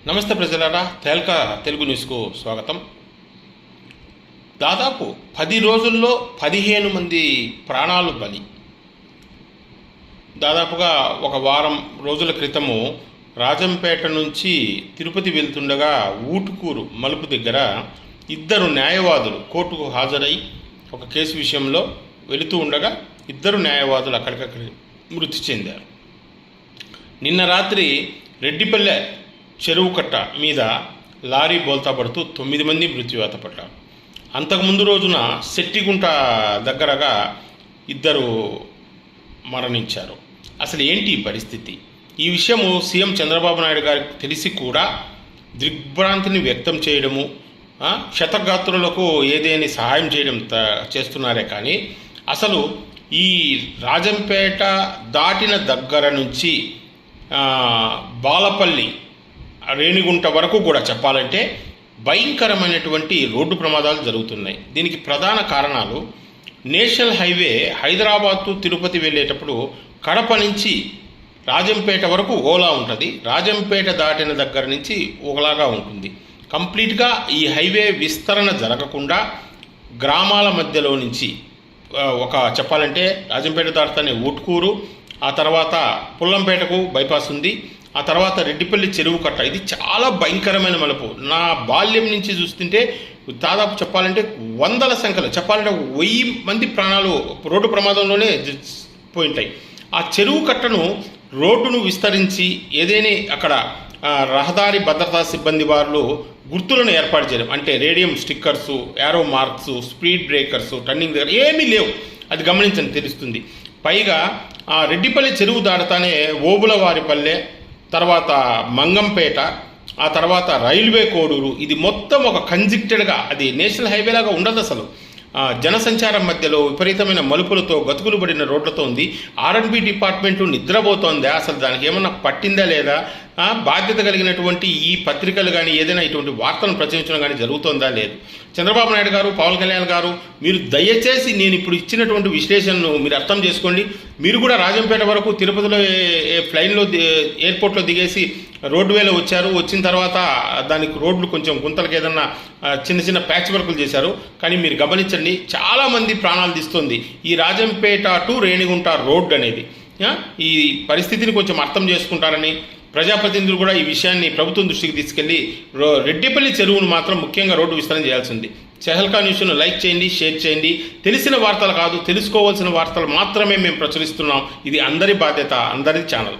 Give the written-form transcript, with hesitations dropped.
నమస్తే ప్రజలారా, తేల్కా తెలుగు న్యూస్కు స్వాగతం. దాదాపు 10 రోజుల్లో 15 మంది ప్రాణాలు బలి. దాదాపుగా ఒక వారం రోజుల క్రితము రాజంపేట నుంచి తిరుపతి వెళ్తుండగా ఊటుకూరు మలుపు దగ్గర 2 న్యాయవాదులు కోర్టుకు హాజరై ఒక కేసు విషయంలో వెళుతూ ఉండగా 2 న్యాయవాదులు అక్కడికక్కడ మృతి చెందారు. నిన్న రాత్రి రెడ్డిపల్లె చెరువు కట్ట మీద లారీ బోల్తా పడుతూ 9 మంది మృత్యువాత పడ్డారు. అంతకుముందు రోజున శెట్టిగుంట దగ్గరగా 2 మరణించారు. అసలు ఏంటి ఈ పరిస్థితి? ఈ విషయము సీఎం చంద్రబాబు నాయుడు గారికి తెలిసి కూడా దిగ్భ్రాంతిని వ్యక్తం చేయడము, క్షతగాత్రులకు ఏదేని సహాయం చేయడం చేస్తున్నారే కానీ అసలు ఈ రాజంపేట దాటిన దగ్గర నుంచి బాలపల్లి రేణిగుంట వరకు కూడా చెప్పాలంటే భయంకరమైనటువంటి రోడ్డు ప్రమాదాలు జరుగుతున్నాయి. దీనికి ప్రధాన కారణాలు national highway Hyderabad to Tirupati వెళ్ళేటప్పుడు కడప నుంచి రాజంపేట వరకు ఓలా ఉంటుంది. రాజంపేట దాటిన దగ్గర నుంచి ఒకలాగా ఉంటుంది. కంప్లీట్గా ఈ హైవే విస్తరణ జరగకుండా గ్రామాల మధ్యలో నుంచి చెప్పాలంటే రాజంపేట దాటుతానే ఊటుకూరు, ఆ తర్వాత పుల్లంపేటకు బైపాస్ ఉంది, ఆ తర్వాత రెడ్డిపల్లి చెరువు కట్ట. ఇది చాలా భయంకరమైన మలుపు. నా బాల్యం నుంచి చూస్తుంటే దాదాపు చెప్పాలంటే వందల సంఖ్యలో, చెప్పాలంటే 1000 మంది ప్రాణాలు రోడ్డు ప్రమాదంలోనే పోయింటాయి. ఆ చెరువు కట్టను రోడ్డును విస్తరించి ఏదేని అక్కడ రహదారి భద్రతా సిబ్బంది వాళ్ళు గుర్తులను ఏర్పాటు చేయడం, అంటే radium stickers, arrow marks, speed breakers, turning దగ్గర ఏమీ లేవు. అది గమనించని తెలుస్తుంది. పైగా ఆ రెడ్డిపల్లి చెరువు దాడతానే ఓబులవారిపల్లె, తర్వాత మంగంపేట, ఆ తర్వాత రైల్వే కోడూరు, ఇది మొత్తం ఒక కంజెక్టెడ్గా, అది నేషనల్ హైవే లాగా ఉండదు అసలు. జనసంచారం మధ్యలో విపరీతమైన మలుపులతో గతుకులు పడిన రోడ్లతో ఉంది. R&B department నిద్రపోతోందా? అసలు దానికి ఏమన్నా పట్టిందా లేదా? బాధ్యత కలిగినటువంటి ఈ పత్రికలు కానీ ఏదైనా ఇటువంటి వార్తలను ప్రచురించడం కానీ జరుగుతోందా లేదు? చంద్రబాబు నాయుడు గారు, పవన్ కళ్యాణ్ గారు, మీరు దయచేసి నేను ఇప్పుడు ఇచ్చినటువంటి విశ్లేషణను మీరు అర్థం చేసుకోండి. మీరు కూడా రాజంపేట వరకు తిరుపతిలో ఫ్లైన్లో ఎయిర్పోర్ట్లో దిగేసి రోడ్వేలో వచ్చారు. వచ్చిన తర్వాత దానికి రోడ్లు కొంచెం గుంతలకు ఏదన్నా చిన్న చిన్న ప్యాచ్ వర్కులు చేశారు. కానీ మీరు గమనించండి, చాలామంది ప్రాణాలు తీస్తుంది ఈ రాజంపేట టు రేణిగుంట రోడ్డు అనేది. ఈ పరిస్థితిని కొంచెం అర్థం చేసుకుంటారని ప్రజాప్రతినిధులు కూడా ఈ విషయాన్ని ప్రభుత్వం దృష్టికి తీసుకెళ్లి రెడ్డిపల్లి చెరువును మాత్రం ముఖ్యంగా రోడ్డు విస్తరణ చేయాల్సింది. తేల్కా న్యూస్ను లైక్ చేయండి, షేర్ చేయండి. తెలిసిన వార్తలు కాదు, తెలుసుకోవాల్సిన వార్తలు మాత్రమే మేము ప్రచురిస్తున్నాం. ఇది అందరి బాధ్యత, అందరి ఛానల్.